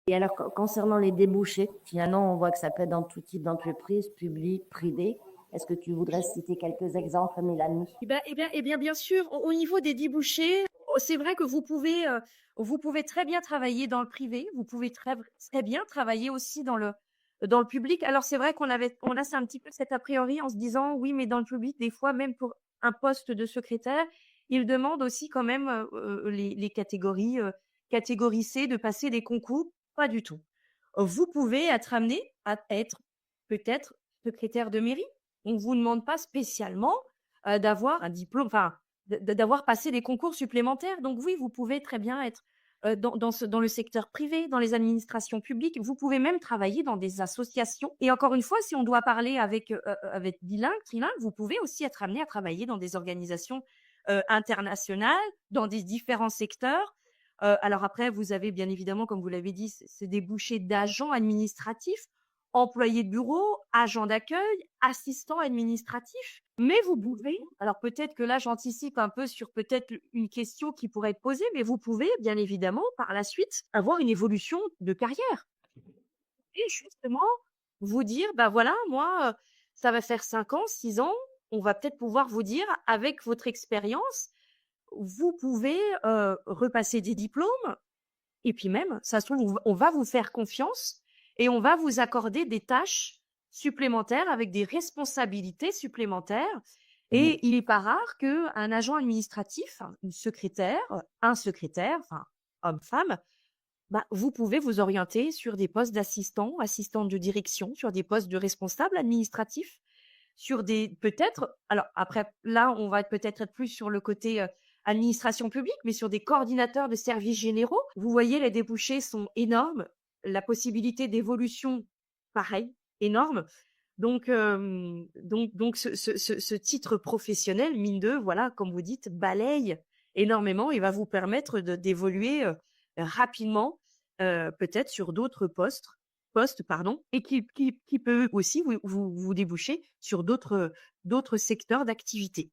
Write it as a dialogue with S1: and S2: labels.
S1: Et alors, concernant les débouchés, finalement, on voit que ça peut être dans tout type d'entreprise, publique, privée. Est-ce que tu voudrais citer quelques exemples, Mélanie?
S2: Bien sûr, au niveau des débouchés, c'est vrai que vous pouvez très bien travailler dans le privé, vous pouvez très bien travailler aussi dans le public. Alors c'est vrai on a c'est un petit peu cet a priori en se disant: «Oui, mais dans le public, des fois, même pour un poste de secrétaire, ils demandent aussi quand même, les catégories, catégorie C, de passer des concours». Pas du tout. Vous pouvez être amené à être peut-être secrétaire de mairie. On ne vous demande pas spécialement d'avoir un diplôme, enfin, d'avoir passé des concours supplémentaires. Donc oui, vous pouvez très bien être, dans le secteur privé, dans les administrations publiques. Vous pouvez même travailler dans des associations et encore une fois, si on doit parler avec trilingue, vous pouvez aussi être amené à travailler dans des organisations, internationales, dans des différents secteurs. Alors après, vous avez bien évidemment, comme vous l'avez dit, ces débouchés d'agents administratifs, employés de bureau, agents d'accueil, assistants administratifs. Mais vous pouvez, alors peut-être que là j'anticipe un peu sur peut-être une question qui pourrait être posée, mais vous pouvez bien évidemment par la suite avoir une évolution de carrière et justement vous dire: «Bah, voilà, moi, ça va faire 5 ans, 6 ans». On va peut-être pouvoir vous dire avec votre expérience, vous pouvez, repasser des diplômes et puis même, ça se trouve, on va vous faire confiance et on va vous accorder des tâches supplémentaires avec des responsabilités supplémentaires
S1: Mhm.
S2: et il est pas rare qu'un agent administratif, une secrétaire, un secrétaire, enfin, homme-femme, bah, vous pouvez vous orienter sur des postes d'assistant, assistante de direction, sur des postes de responsable administratif, sur des peut-être alors après là, on va peut-être être plus sur le côté, administration publique, mais sur des coordinateurs de services généraux. Vous voyez, les débouchés sont énormes, la possibilité d'évolution, pareil, énorme. Donc ce titre professionnel, mine de, voilà, comme vous dites, balaye énormément et va vous permettre d'évoluer, rapidement, peut-être sur d'autres postes, pardon, et qui peut aussi vous déboucher sur d'autres secteurs d'activité.